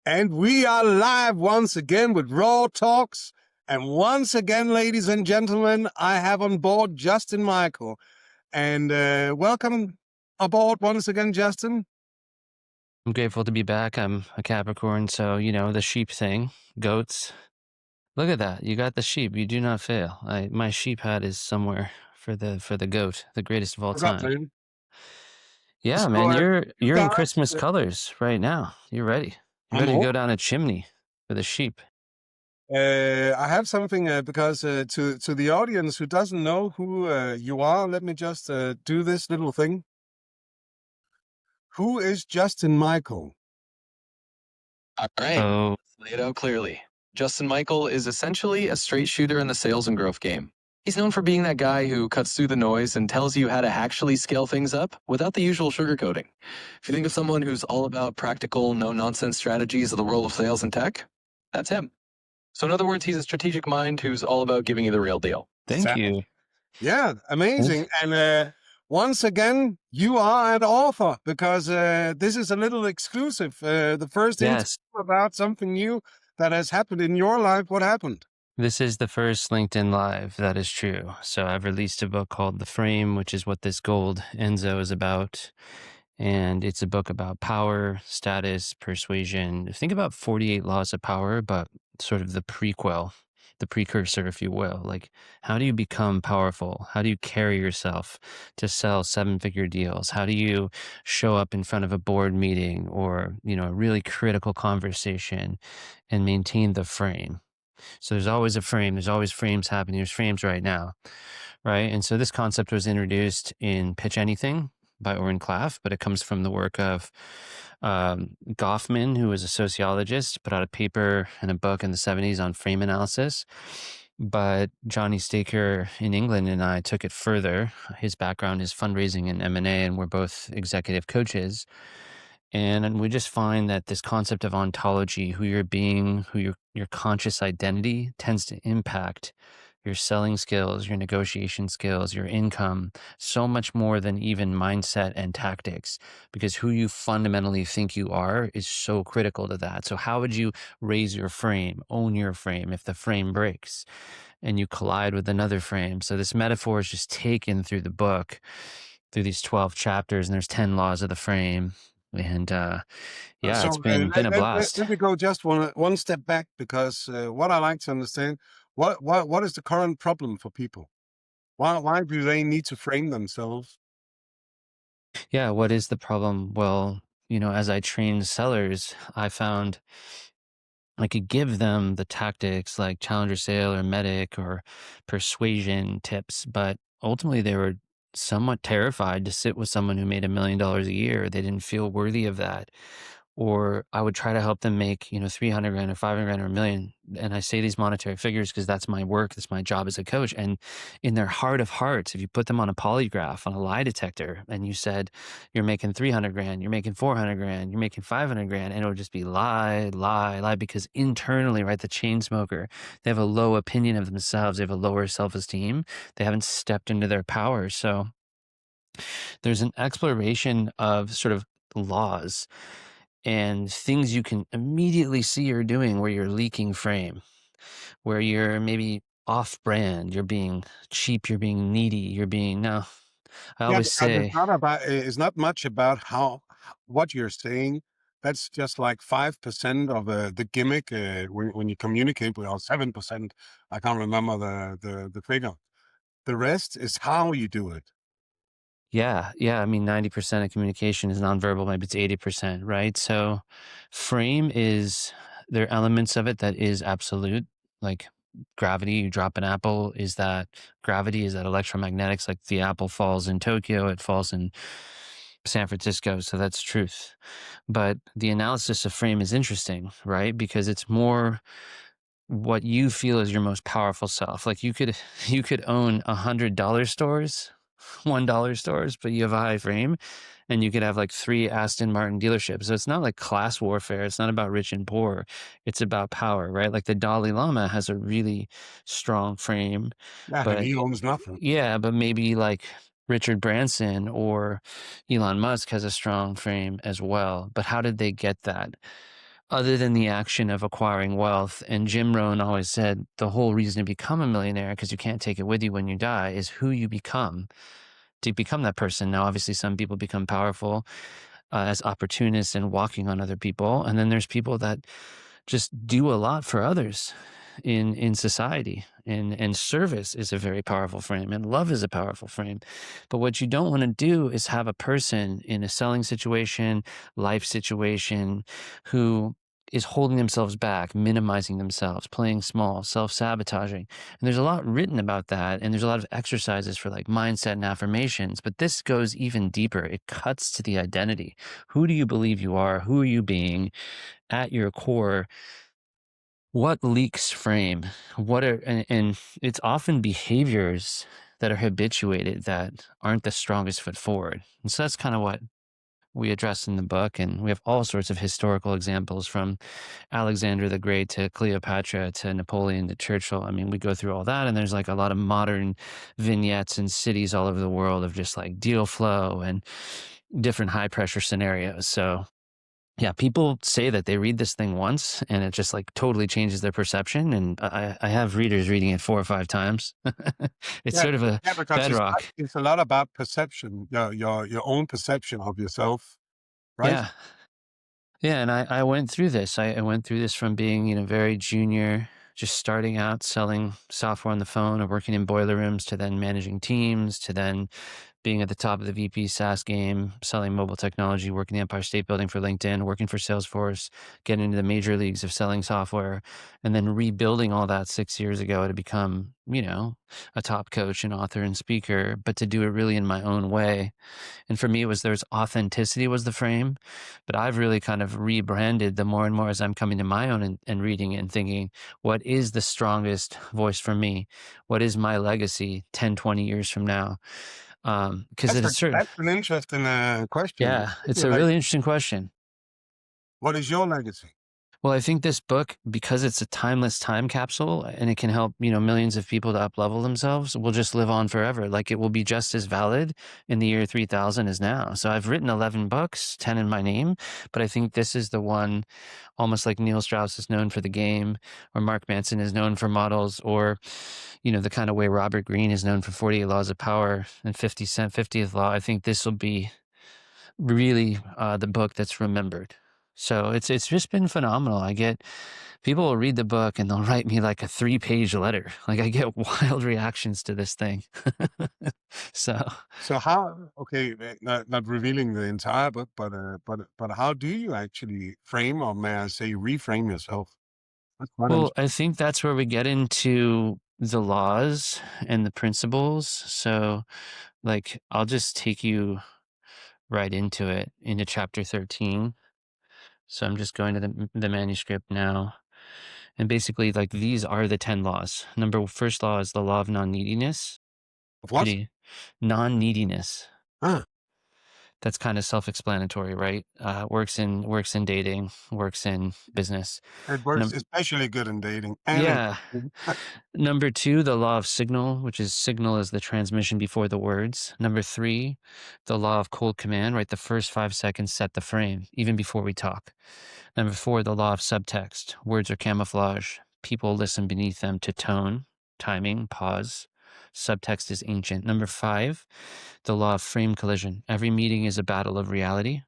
And we are live once again with Raw Talks. And once again, ladies and gentlemen, I have on board Justin Michael. And welcome aboard once again, Justin. I'm grateful to be back. I'm a Capricorn, so the sheep thing, goats. Look at that. You got the sheep. You do not fail. My sheep hat is somewhere for the goat, the greatest of all Forgot, time. man. Yeah, So man, you're you you're in guys, Christmas colors right now. You're ready. You're I'm ready to go old. down a chimney for the sheep. I have something because to the audience who doesn't know who you are, let me just do this little thing. Who is Justin Michael? All right, Oh, let's lay it out clearly. Justin Michael is essentially a straight shooter in the sales and growth game. He's known for being that guy who cuts through the noise and tells you how to actually scale things up without the usual sugarcoating. If you think of someone who's all about practical, no-nonsense strategies of the world of sales and tech, that's him. So in other words, he's a strategic mind who's all about giving you the real deal. thank you. Yeah, amazing. And once again, you are an author because this is a little exclusive. The first interview Yes, about something new that has happened in your life. What happened? this is the first LinkedIn Live. That is true. So I've released a book called The Frame, which is what this gold Enzo is about. And it's a book about power, status, persuasion. Think about 48 Laws of Power, but sort of the prequel, the precursor, if you will. Like, how do you become powerful? How do you carry yourself to sell 7-figure deals? How do you show up in front of a board meeting or, a really critical conversation and maintain the frame? So there's always a frame. There's always frames happening. There's frames right now, right? And so this concept was introduced in Pitch Anything by Oren Klaff, but it comes from the work of Goffman, who was a sociologist, put out a paper and a book in the 70s on frame analysis. But Johnny Staker in England and I took it further. His background is fundraising and M&A, and we're both executive coaches. And we just find that this concept of ontology, who you're being, who your conscious identity tends to impact your selling skills, your negotiation skills, your income, so much more than even mindset and tactics, because who you fundamentally think you are is so critical to that. So how would you raise your frame, own your frame if the frame breaks and you collide with another frame? So this metaphor is just taken through the book, through these 12 chapters, and there's 10 laws of the frame. And yeah, it's So been a blast. let me go just one step back because what I like to understand, what is the current problem for people? Why do they need to frame themselves? Yeah, what is the problem? Well, as I trained sellers, I found I could give them the tactics like challenger sale or medic or persuasion tips, but ultimately they were somewhat terrified to sit with someone who made $1 million a year. They didn't feel worthy of that. Or I would try to help them make, 300 grand or 500 grand or $1 million. And I say these monetary figures because that's my work. That's my job as a coach. And in their heart of hearts, if you put them on a polygraph, on a lie detector, and you said, you're making 300 grand, you're making 400 grand, you're making 500 grand, and it would just be lie, lie, lie, because internally, right, the chain smoker, they have a low opinion of themselves. They have a lower self-esteem. They haven't stepped into their power. So there's an exploration of sort of laws and things you can immediately see you're doing where you're leaking frame, where you're maybe off brand, you're being cheap, you're being needy, you're being, no, I Yeah, always because say, it's not much about what you're saying. That's just like 5% of the gimmick when you communicate with, or 7%. I can't remember the figure. The rest is how you do it. yeah, I mean, 90% of communication is nonverbal, maybe it's 80%, right? So frame there are elements of it that is absolute, like gravity. You drop an apple, is that gravity? Is that electromagnetics? Like the apple falls in Tokyo, it falls in San Francisco, so that's truth. But the analysis of frame is interesting, right? Because it's more what you feel is your most powerful self. Like you could own $100 stores, $1 stores, but you have a high frame, and you could have like 3 Aston Martin dealerships. So it's not like class warfare. It's not about rich and poor. It's about power, right? Like the Dalai Lama has a really strong frame, Yeah, and but he owns nothing. yeah, but maybe like Richard Branson or Elon Musk has a strong frame as well. But how did they get that? other than the action of acquiring wealth. And Jim Rohn always said the whole reason to become a millionaire, because you can't take it with you when you die, is who you become to become that person. Now, obviously, some people become powerful as opportunists and walking on other people. And then there's people that just do a lot for others in society. And service is a very powerful frame, and love is a powerful frame. But what you don't want to do is have a person in a selling situation, life situation, who is holding themselves back, minimizing themselves, playing small, self-sabotaging. And there's a lot written about that, and there's a lot of exercises for like mindset and affirmations, but this goes even deeper. It cuts to the identity. Who do you believe you are? Who are you being at your core? What leaks frame? And it's often behaviors that are habituated that aren't the strongest foot forward. And so that's kind of what we address in the book. And we have all sorts of historical examples, from Alexander the Great to Cleopatra to Napoleon to Churchill. I mean, we go through all that, and there's like a lot of modern vignettes in cities all over the world of just like deal flow and different high pressure scenarios. So yeah, people say that they read this thing once and it just like totally changes their perception. And I have readers reading it 4 or 5 times. It's Yeah, sort of a yeah, because bedrock. it's a lot about perception, your own perception of yourself, right? Yeah. Yeah. And I went through this. I went through this from being, very junior, just starting out selling software on the phone or working in boiler rooms, to then managing teams, to then being at the top of the VP SaaS game, selling mobile technology, working the Empire State Building for LinkedIn, working for Salesforce, getting into the major leagues of selling software, and then rebuilding all that 6 years ago to become, a top coach and author and speaker, but to do it really in my own way. And for me, there's authenticity was the frame, but I've really kind of rebranded the more and more as I'm coming to my own, and reading it and thinking, what is the strongest voice for me? What is my legacy 10, 20 years from now? Because it is certain. That's an interesting question. What Yeah, is it's your a really legacy? interesting question. What is your legacy? Well, I think this book, because it's a timeless time capsule and it can help, millions of people to up-level themselves, will just live on forever. Like, it will be just as valid in the year 3000 as now. So I've written 11 books, 10 in my name, but I think this is the one, almost like Neil Strauss is known for the game, or Mark Manson is known for models, or, the kind of way Robert Greene is known for 48 Laws of Power and 50 Cent 50th Law. I think this will be really the book that's remembered. So it's just been phenomenal. I get people will read the book and they'll write me like a 3-page letter. Like, I get wild reactions to this thing. So So how? Okay, not revealing the entire book, but how do you actually frame, or may I say, reframe yourself? That's quite well, interesting. I think that's where we get into the laws and the principles. So, like, I'll just take you right into it, into chapter 13. So I'm just going to the manuscript now. And basically, like, these are the 10 laws. First law is the law of non-neediness. Of what? Pretty non-neediness. Ah, That's kind of self-explanatory, right? Works in dating, works in business. it works Num- especially good in dating and in yeah. dating. Number 2, the law of signal, which is signal is the transmission before the words. Number 3, the law of cold command, right? The first 5 seconds set the frame, even before we talk. Number 4, the law of subtext. Words are camouflage. People listen beneath them to tone, timing, pause. Subtext is ancient. Number 5, the law of frame collision. Every meeting is a battle of reality,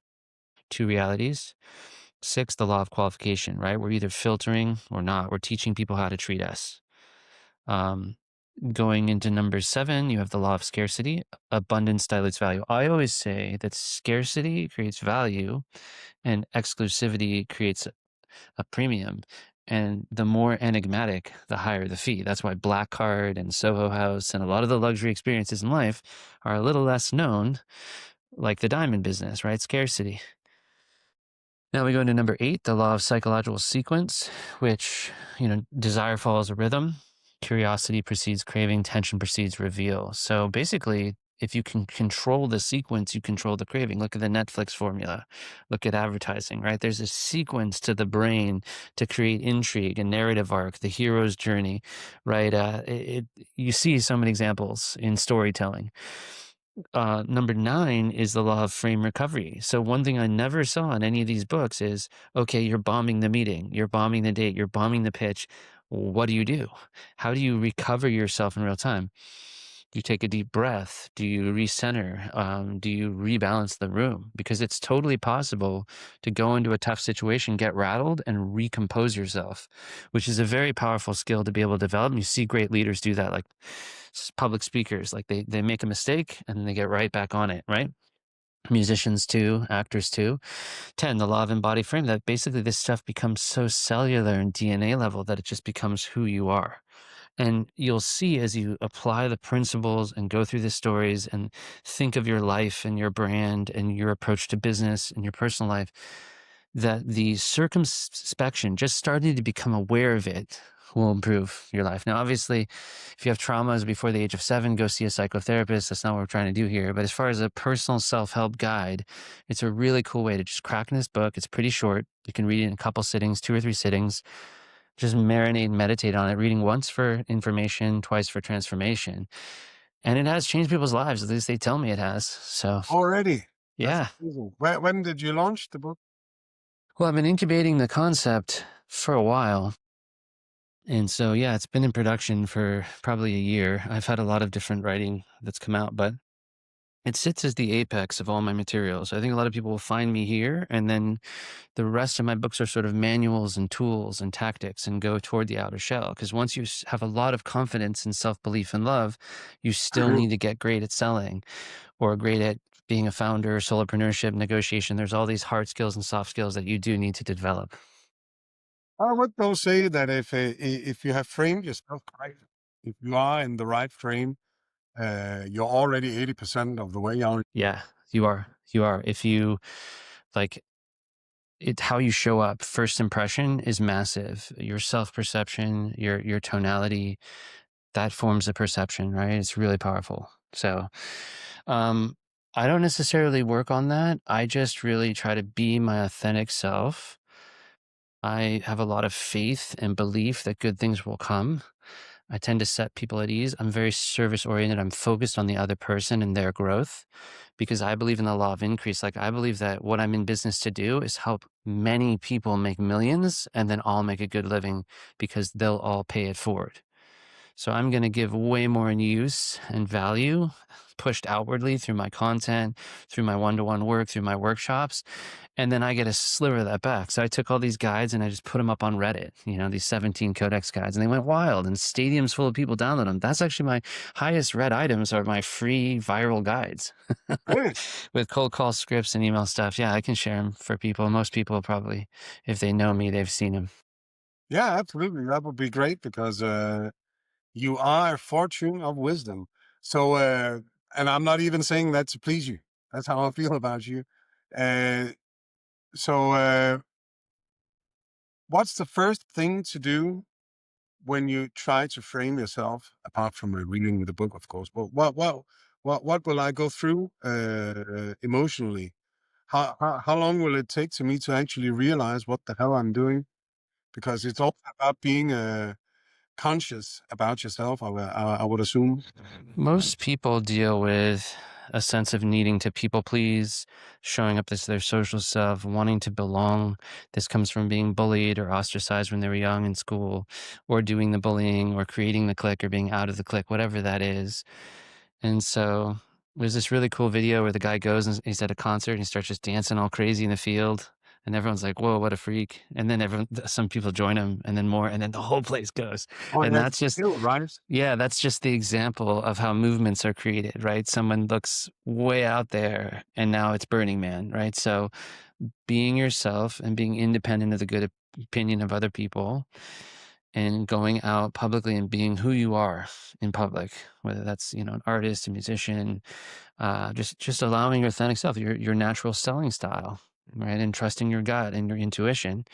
2 realities. 6, the law of qualification, right? We're either filtering or not. We're teaching people how to treat us. Um, Going into number 7, you have the law of scarcity. Abundance dilutes value. I always say that scarcity creates value and exclusivity creates a premium. And the more enigmatic, the higher the fee. That's why Black Card and Soho House and a lot of the luxury experiences in life are a little less known, like the diamond business, right? Scarcity. Now we go into number 8, the law of psychological sequence, which, desire follows a rhythm, curiosity precedes craving, tension precedes reveal. So basically, if you can control the sequence, you control the craving. Look at the Netflix formula. Look at advertising, right? There's a sequence to the brain to create intrigue, a narrative arc, the hero's journey, right? You see so many examples in storytelling. Number 9 is the law of frame recovery. So one thing I never saw in any of these books is, okay, you're bombing the meeting, you're bombing the date, you're bombing the pitch. What do you do? How do you recover yourself in real time? Do you take a deep breath? Do you recenter? Do you rebalance the room? Because it's totally possible to go into a tough situation, get rattled, and recompose yourself, which is a very powerful skill to be able to develop. And you see great leaders do that, like public speakers, like they make a mistake and then they get right back on it, right? Musicians too, actors too. 10, the law of embodied frame, that basically this stuff becomes so cellular and DNA level that it just becomes who you are. And you'll see as you apply the principles and go through the stories and think of your life and your brand and your approach to business and your personal life, that the circumspection, just starting to become aware of it, will improve your life. Now, obviously, if you have traumas before the age of 7, go see a psychotherapist. That's not what we're trying to do here. But as far as a personal self-help guide, it's a really cool way to just crack in this book. It's pretty short. You can read it in a couple sittings, 2 or 3 sittings. Just marinate and meditate on it, reading once for information, twice for transformation. And it has changed people's lives. At least they tell me it has. So, Already. That's yeah. amazing. When did you launch the book? Well, I've been incubating the concept for a while. And so, yeah, it's been in production for probably a year. I've had a lot of different writing that's come out, but it sits as the apex of all my materials. I think a lot of people will find me here, and then the rest of my books are sort of manuals and tools and tactics and go toward the outer shell. Because once you have a lot of confidence and self-belief and love, you still need to get great at selling or great at being a founder, solopreneurship, negotiation. There's all these hard skills and soft skills that you do need to develop. I would though say that if you have framed yourself right, if you are in the right frame, you're already 80% of the way on. Yeah, you are. You are. If you like it, how you show up, first impression is massive. Your self-perception, your tonality, that forms a perception, right? It's really powerful. So, um, I don't necessarily work on that. I just really try to be my authentic self. I have a lot of faith and belief that good things will come. I tend to set people at ease. I'm very service oriented. I'm focused on the other person and their growth because I believe in the law of increase. Like, I believe that what I'm in business to do is help many people make millions and then all make a good living because they'll all pay it forward. So I'm going to give way more in use and value pushed outwardly through my content, through my one-to-one work, through my workshops. And then I get a sliver of that back. So I took all these guides and I just put them up on Reddit, these 17 codex guides, and they went wild and stadiums full of people download them. That's actually my highest read items are my free viral guides Really? with cold call scripts and email stuff. Yeah, I can share them for people. Most people probably, if they know me, they've seen them. Yeah, absolutely. That would be great because you are a fortune of wisdom. So, and I'm not even saying that to please you. That's how I feel about you. Uh, so, what's the first thing to do when you try to frame yourself, apart from reading the book, of course? But what will I go through emotionally? How long will it take to me to actually realize what the hell I'm doing? Because it's all about being conscious about yourself, I would assume. Most people deal with a sense of needing to people please, showing up as their social self, wanting to belong. This comes from being bullied or ostracized when they were young in school, or doing the bullying, or creating the clique, or being out of the clique, whatever that is. And so there's this really cool video where the guy goes and he's at a concert and he starts just dancing all crazy in the field. And everyone's like, whoa, what a freak. And then some people join him and then more, and then the whole place goes. Oh, And and that's that's just, still right. yeah, that's just the example of how movements are created, right? Someone looks way out there and now it's Burning Man, right? So being yourself and being independent of the good opinion of other people and going out publicly and being who you are in public, whether that's, an artist, a musician, just allowing your authentic self, your natural selling style, right? And trusting your gut and your intuition.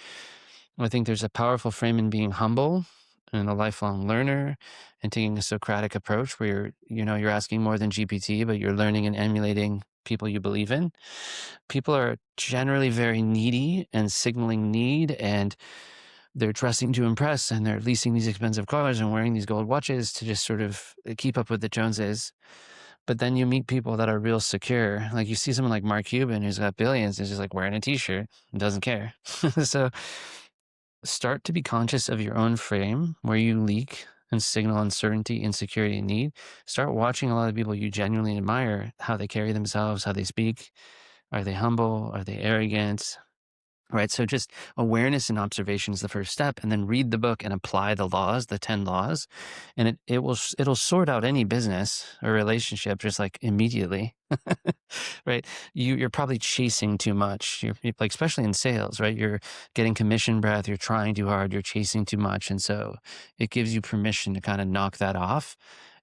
I think there's a powerful frame in being humble and a lifelong learner and taking a Socratic approach where you're asking more than GPT, but you're learning and emulating people you believe in. People are generally very needy and signaling need, and they're dressing to impress, and they're leasing these expensive cars and wearing these gold watches to just sort of keep up with the Joneses. But then you meet people that are real secure. Like you see someone like Mark Cuban who's got billions, is just like wearing a t-shirt and doesn't care. So start to be conscious of your own frame where you leak and signal uncertainty, insecurity, and need. Start watching a lot of people you genuinely admire, how they carry themselves, how they speak. Are they humble? Are they arrogant? Right. So just awareness and observation is the first step. And then read the book and apply the laws, the 10 laws. And it'll sort out any business or relationship just like immediately. Right. You're probably chasing too much. You're like, especially in sales, right? You're getting commission breath, you're trying too hard, you're chasing too much. And so it gives you permission to kind of knock that off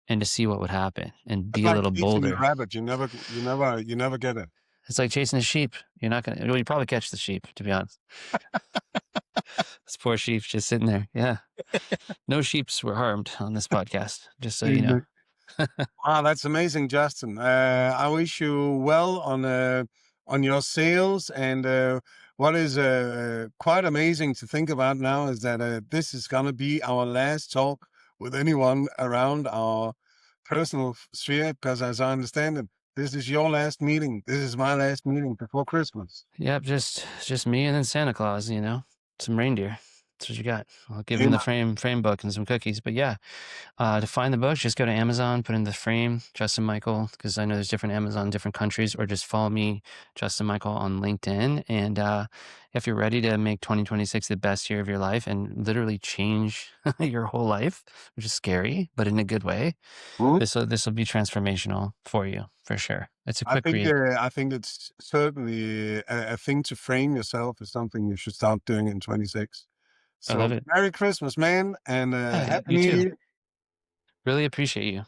and to see what would happen and It's be a like little chasing the bolder. rabbit. You never get it. It's like chasing a sheep. You're not gonna, well, you probably catch the sheep, to be honest. This poor sheep just sitting there. Yeah. No sheeps were harmed on this podcast, just so you know. Wow, that's amazing, Justin. I wish you well on your sales. And what is quite amazing to think about now is that this is going to be our last talk with anyone around our personal sphere, because as I understand it, this is your last meeting. This is my last meeting before Christmas. Yep, just me and then Santa Claus, you know, some reindeer. That's what you got. I'll give him the Amen. frame book and some cookies. But yeah, to find the book, just go to Amazon, put in the frame, Justin Michael, because I know there's different Amazon in different countries, or just follow me, Justin Michael, on LinkedIn. And if you're ready to make 2026 the best year of your life and literally change your whole life, which is scary, but in a good way, Hmm? this will be transformational for you for sure. It's a I quick think read. I think it's certainly a thing to frame yourself is something you should start doing in 26. I love So it. Merry Christmas, man, and Yeah, Happy you New too. Year. Really appreciate you.